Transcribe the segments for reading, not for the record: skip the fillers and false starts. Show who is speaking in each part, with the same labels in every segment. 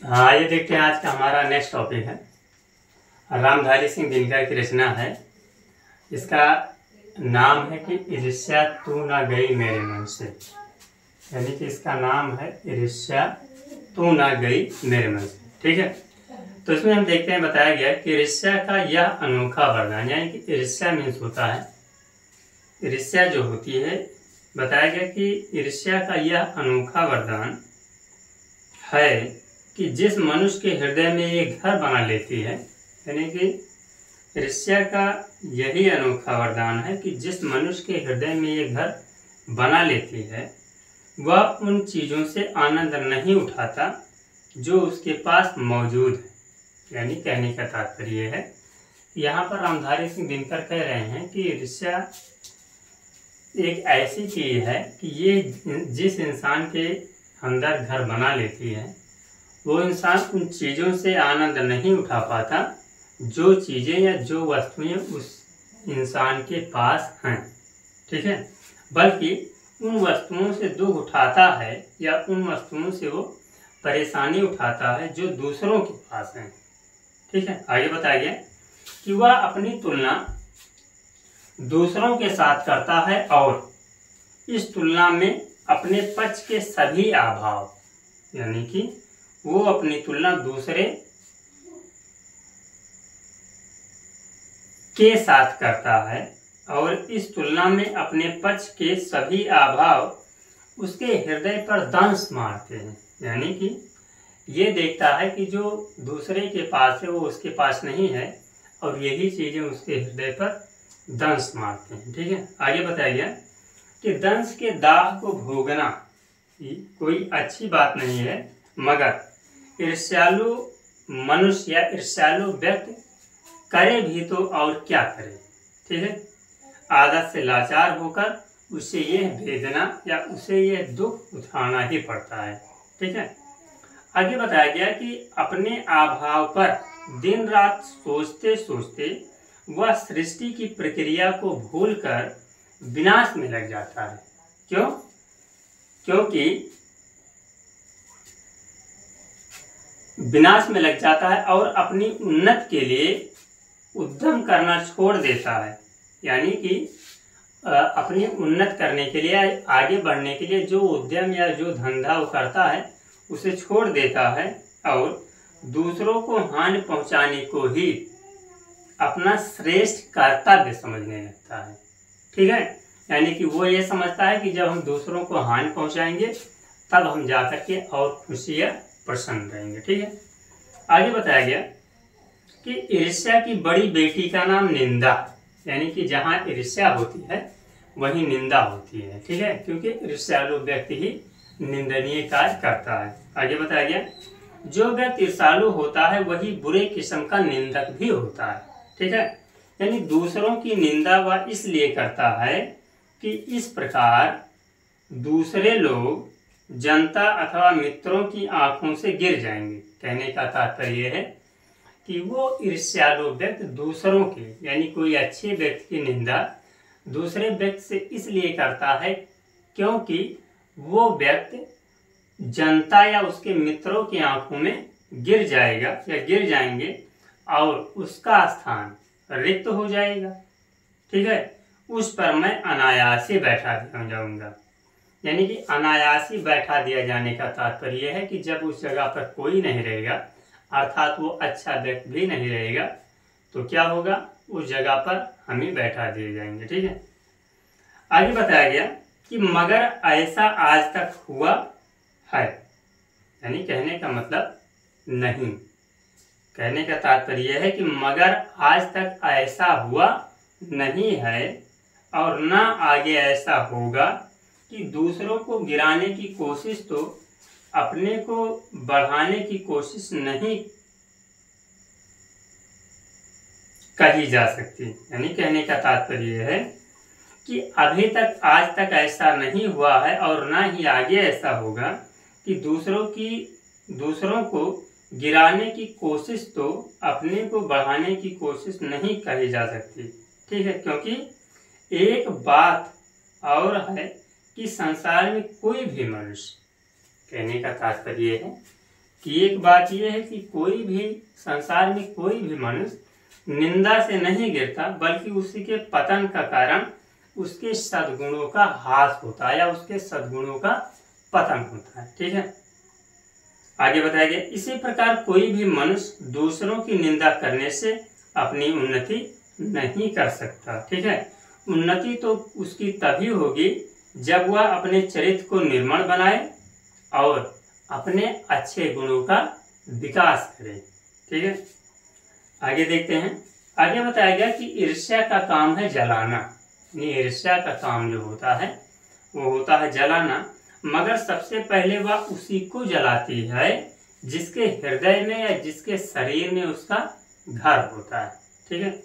Speaker 1: हाँ, ये देखते हैं आज का हमारा नेक्स्ट टॉपिक है। रामधारी सिंह दिनकर की रचना है। इसका नाम है कि ईर्ष्या तू ना गई मेरे मन से, यानी कि इसका नाम है ईर्ष्या तू ना गई मेरे मन से। ठीक है, तो इसमें हम देखते हैं बताया गया कि ईर्ष्या का यह अनोखा वरदान, यानी कि ईर्ष्या मीन्स होता है, ईर्ष्या जो होती है, बताया गया कि ईर्ष्या का यह अनोखा वरदान है कि जिस मनुष्य के हृदय में ये घर बना लेती है, यानी कि ईर्ष्या का यही अनोखा वरदान है कि जिस मनुष्य के हृदय में ये घर बना लेती है वह उन चीज़ों से आनंद नहीं उठाता जो उसके पास मौजूद है। यानी कहने का तात्पर्य है, यहाँ पर रामधारी सिंह दिनकर कह रहे हैं कि ईर्ष्या एक ऐसी चीज़ है कि ये जिस इंसान के अंदर घर बना लेती है वो इंसान उन चीज़ों से आनंद नहीं उठा पाता जो चीज़ें या जो वस्तुएं उस इंसान के पास हैं। ठीक है, बल्कि उन वस्तुओं से दुख उठाता है या उन वस्तुओं से वो परेशानी उठाता है जो दूसरों के पास हैं। ठीक है, आगे बताया गया कि वह अपनी तुलना दूसरों के साथ करता है और इस तुलना में अपने पक्ष के सभी अभाव, यानी कि वो अपनी तुलना दूसरे के साथ करता है और इस तुलना में अपने पक्ष के सभी अभाव उसके हृदय पर दंश मारते हैं। यानी कि ये देखता है कि जो दूसरे के पास है वो उसके पास नहीं है और यही चीज़ें उसके हृदय पर दंश मारते हैं। ठीक है, आगे बताया गया कि दंश के दाह को भोगना कोई अच्छी बात नहीं है, मगर ईर्ष्यालु मनुष्य या ईर्ष्यालु व्यक्ति करे भी तो और क्या करे। ठीक है, आदत से लाचार होकर उसे यह वेदना या उसे यह दुख उठाना ही पड़ता है। ठीक है, आगे बताया गया कि अपने अभाव पर दिन रात सोचते सोचते वह सृष्टि की प्रक्रिया को भूलकर विनाश में लग जाता है। क्यों? क्योंकि विनाश में लग जाता है और अपनी उन्नति के लिए उद्यम करना छोड़ देता है। यानी कि अपनी उन्नति करने के लिए, आगे बढ़ने के लिए जो उद्यम या जो धंधा वो करता है उसे छोड़ देता है और दूसरों को हानि पहुंचाने को ही अपना श्रेष्ठ कर्तव्य समझने लगता है। ठीक है, यानी कि वो ये समझता है कि जब हम दूसरों को हानि पहुंचाएंगे तब हम जाकर के और खुशी या प्रसन्न रहेंगे। ठीक है, आगे बताया गया कि ईर्ष्या की बड़ी बेटी का नाम निंदा, यानी कि जहाँ ईर्ष्या होती है वहीं निंदा होती है। ठीक है, क्योंकि ईर्ष्यालु व्यक्ति ही निंदनीय कार्य करता है। आगे बताया गया जो व्यक्ति ईर्ष्यालु होता है वही बुरे किस्म का निंदक भी होता है। ठीक है, यानी दूसरों की निंदा वह इसलिए करता है कि इस प्रकार दूसरे लोग जनता अथवा मित्रों की आंखों से गिर जाएंगे। कहने का तात्पर्य है कि वो ईर्ष्यालु व्यक्ति दूसरों के, यानी कोई अच्छे व्यक्ति की निंदा दूसरे व्यक्ति से इसलिए करता है क्योंकि वो व्यक्ति जनता या उसके मित्रों की आंखों में गिर जाएगा या गिर जाएंगे और उसका स्थान रिक्त हो जाएगा। ठीक है, उस पर मैं अनायास ही बैठा दिया जाऊंगा। यानी कि अनायास ही बैठा दिया जाने का तात्पर्य है कि जब उस जगह पर कोई नहीं रहेगा, अर्थात वो अच्छा व्यक्ति भी नहीं रहेगा, तो क्या होगा, उस जगह पर हम ही बैठा दिए जाएंगे। ठीक है, आगे बताया गया कि मगर ऐसा आज तक हुआ है, यानी कहने का मतलब नहीं, कहने का तात्पर्य है कि मगर आज तक ऐसा हुआ नहीं है और ना आगे ऐसा होगा कि दूसरों को गिराने की कोशिश तो अपने को बढ़ाने की कोशिश नहीं कही जा सकती। यानी कहने का तात्पर्य है कि अभी तक आज तक ऐसा नहीं हुआ है और ना ही आगे ऐसा होगा कि दूसरों को गिराने की कोशिश तो अपने को बढ़ाने की कोशिश नहीं कही जा सकती। ठीक है, क्योंकि एक बात और है कि संसार में कोई भी मनुष्य, कहने का तात्पर्य है कि एक बात यह है कि कोई भी संसार में कोई भी मनुष्य निंदा से नहीं गिरता, बल्कि उसी के पतन का कारण उसके सद्गुणों का ह्रास होता है या उसके सद्गुणों का पतन होता है। ठीक है, आगे बताया गया इसी प्रकार कोई भी मनुष्य दूसरों की निंदा करने से अपनी उन्नति नहीं कर सकता। ठीक है, उन्नति तो उसकी तभी होगी जब वह अपने चरित्र को निर्मल बनाए और अपने अच्छे गुणों का विकास करे। ठीक है, आगे देखते हैं। आगे बताया गया कि ईर्ष्या का काम है जलाना, यानी ईर्ष्या का काम जो होता है वो होता है जलाना, मगर सबसे पहले वह उसी को जलाती है जिसके हृदय में या जिसके शरीर में उसका घर होता है। ठीक है,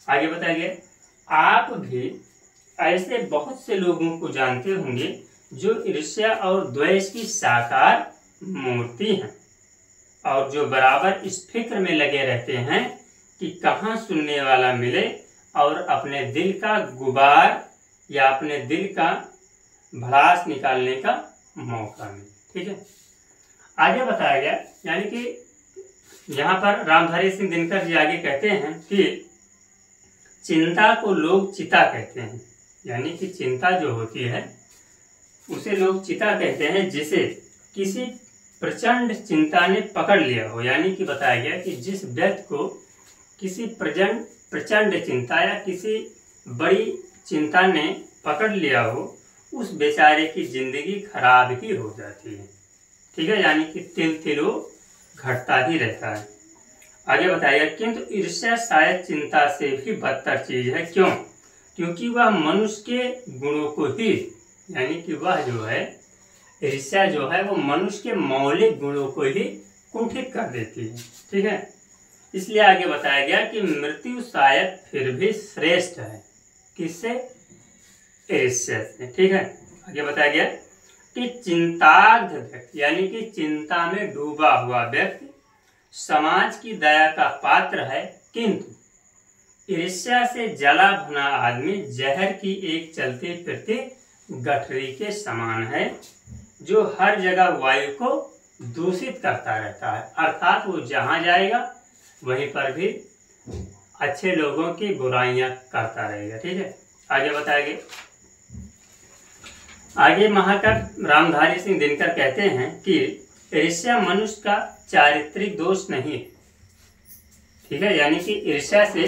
Speaker 1: आगे बताया गया आप भी ऐसे बहुत से लोगों को जानते होंगे जो ईर्ष्या और द्वेष की साकार मूर्ति हैं और जो बराबर इस फिक्र में लगे रहते हैं कि कहाँ सुनने वाला मिले और अपने दिल का गुबार या अपने दिल का भड़ास निकालने का मौका मिले। ठीक है, आगे बताया गया, यानी कि यहाँ पर रामधारी सिंह दिनकर जी आगे कहते हैं कि चिंता को लोग चिता कहते हैं, यानी कि चिंता जो होती है उसे लोग चिता कहते हैं जिसे किसी प्रचंड चिंता ने पकड़ लिया हो। यानी कि बताया गया कि जिस व्यक्ति को किसी प्रचंड चिंता या किसी बड़ी चिंता ने पकड़ लिया हो उस बेचारे की जिंदगी खराब ही हो जाती है। ठीक है, यानी कि तिल तिलो घटता ही रहता है। आगे बताया किंतु ईर्ष्या शायद चिंता से भी बदतर चीज है। क्यों? क्योंकि वह मनुष्य के गुणों को ही, यानी कि वह जो है ईर्ष्या जो है वो मनुष्य के मौलिक गुणों को ही कुंठित कर देती है। ठीक है, इसलिए आगे बताया गया कि मृत्यु शायद फिर भी श्रेष्ठ है। किससे? ईर्ष्या से। ठीक है, आगे बताया गया कि चिंताग्ध व्यक्ति, यानी कि चिंता में डूबा हुआ व्यक्ति समाज की दया का पात्र है, किंतु ईर्ष्या से जला भुना आदमी जहर की एक चलती फिरती गठरी के समान है जो हर जगह वायु को दूषित करता रहता है। अर्थात वो जहां जाएगा वहीं पर भी अच्छे लोगों की बुराइयां करता रहेगा। ठीक है, आगे बताया गया, आगे महाकवि रामधारी सिंह दिनकर कहते हैं कि ईर्ष्या मनुष्य का चारित्रिक दोष नहीं है। ठीक है, यानी कि ईर्ष्या से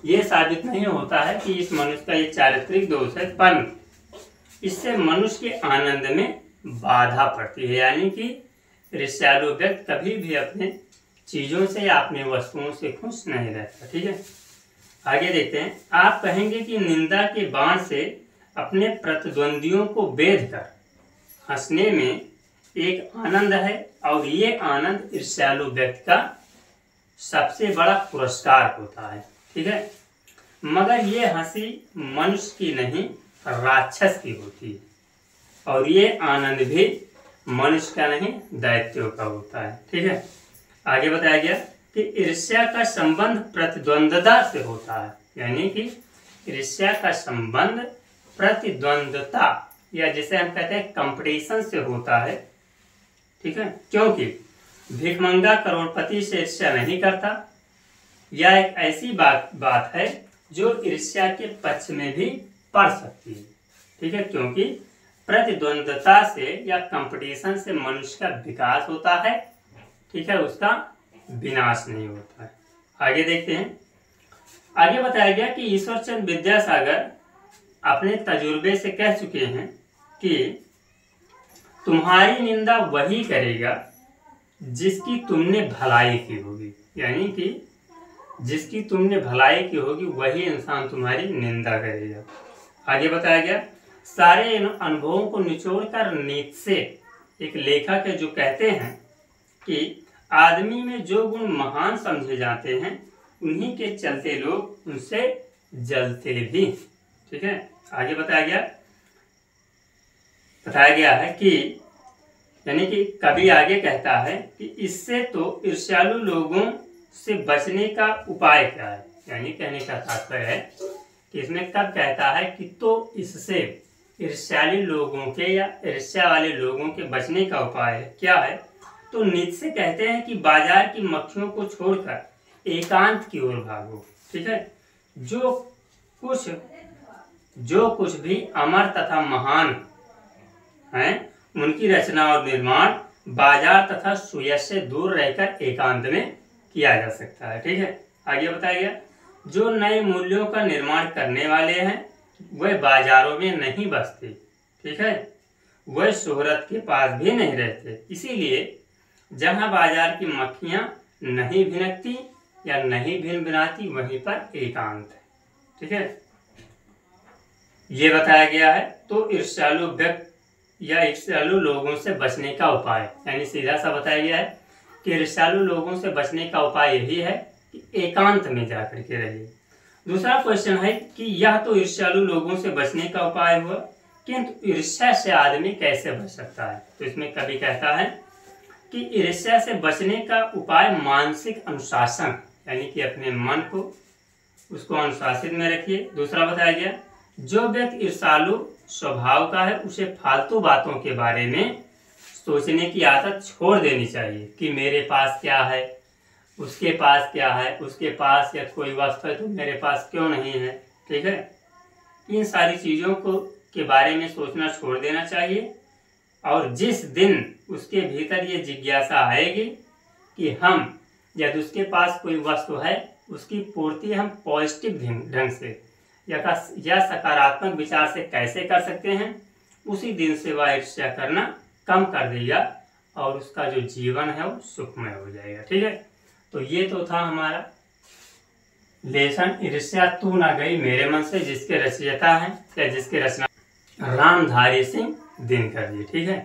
Speaker 1: ये साबित नहीं होता है कि इस मनुष्य का ये चारित्रिक दोष है, पर इससे मनुष्य के आनंद में बाधा पड़ती है। यानी कि ईर्ष्यालु व्यक्ति कभी भी अपने चीजों से या अपने वस्तुओं से खुश नहीं रहता। ठीक है, आगे देखते हैं। आप कहेंगे कि निंदा के बाण से अपने प्रतिद्वंदियों को बेध कर हंसने में एक आनंद है और ये आनंद ईर्ष्यालु व्यक्ति का सबसे बड़ा पुरस्कार होता है। ठीक है, मगर ये हंसी मनुष्य की नहीं राक्षस की होती है और ये आनंद भी मनुष्य का नहीं दैत्यों का होता है। ठीक है, आगे बताया गया कि ईर्ष्या का संबंध प्रतिद्वंदता से होता है, यानी कि ईर्ष्या का संबंध प्रतिद्वंदता या जिसे हम कहते हैं कंपटीशन से होता है। ठीक है, क्योंकि भिखमंगा करोड़पति से ईर्ष्या नहीं करता। यह एक ऐसी बात है जो ईर्ष्या के पक्ष में भी पड़ सकती है। ठीक है, क्योंकि प्रतिद्वंदता से या कंपटीशन से मनुष्य का विकास होता है। ठीक है, उसका विनाश नहीं होता है। आगे देखते हैं। आगे बताया गया कि ईश्वरचंद विद्यासागर अपने तजुर्बे से कह चुके हैं कि तुम्हारी निंदा वही करेगा जिसकी तुमने भलाई की होगी, यानी कि जिसकी तुमने भलाई की होगी वही इंसान तुम्हारी निंदा करेगा। आगे बताया गया सारे अनुभवों को निचोड़कर नीत्शे एक लेखक है जो कहते हैं कि आदमी में जो गुण महान समझे जाते हैं उन्हीं के चलते लोग उनसे जलते भी। ठीक है, आगे बताया गया है कि यानी कि कवि आगे कहता है कि इससे तो ईर्ष्यालु लोगों से बचने का उपाय क्या है। यानी कहने का तात्पर्य है कि इसमें कब कहता है कि तो इससे ईर्ष्यालु लोगों के या ईर्ष्या वाले लोगों के बचने का उपाय क्या है, तो नीचे कहते हैं कि बाजार की मक्खियों को छोड़कर एकांत की ओर भागो। ठीक है, जो कुछ भी अमर तथा महान है उनकी रचना और निर्माण बाजार तथा सुयश से दूर रहकर एकांत में किया जा सकता है। ठीक है, आगे बताया गया, जो नए मूल्यों का निर्माण करने वाले हैं वह बाजारों में नहीं बसते। ठीक है, वह शोहरत के पास भी नहीं रहते। इसीलिए जहां बाजार की मक्खियां नहीं भिनकती या नहीं भिन भिनाती वहीं पर एकांत है। ठीक है, ये बताया गया है। तो ईर्ष्यालु व्यक्ति या ईर्ष्यालु लोगों से बचने का उपाय, यानी सीधा सा बताया गया है कि ईर्ष्यालु लोगों से बचने का उपाय यही है कि एकांत में जाकर के रहिए। दूसरा क्वेश्चन है कि यह तो ईर्ष्यालु लोगों से बचने का उपाय हुआ, किंतु ईर्ष्या से आदमी कैसे बच सकता है? तो इसमें कवि कहता है कि ईर्ष्या से बचने का उपाय मानसिक अनुशासन, यानी कि अपने मन को उसको अनुशासित में रखिए। दूसरा बताया गया, जो व्यक्ति ईर्ष्यालु स्वभाव का है उसे फालतू बातों के बारे में सोचने की आदत छोड़ देनी चाहिए कि मेरे पास क्या है, उसके पास क्या है, उसके पास या कोई वस्तु है तो मेरे पास क्यों नहीं है। ठीक है, इन सारी चीज़ों को के बारे में सोचना छोड़ देना चाहिए। और जिस दिन उसके भीतर ये जिज्ञासा आएगी कि हम यदि उसके पास कोई वस्तु है उसकी पूर्ति हम पॉजिटिव ढंग से या सकारात्मक विचार से कैसे कर सकते हैं, उसी दिन से वह ईर्ष्या करना कम कर देगा और उसका जो जीवन है वो सुखमय हो जाएगा। ठीक है, तो ये तो था हमारा लेसन ईर्ष्या तू ना गई मेरे मन से, जिसके रचयिता हैं या जिसके रचना रामधारी सिंह दिनकर जी। ठीक है।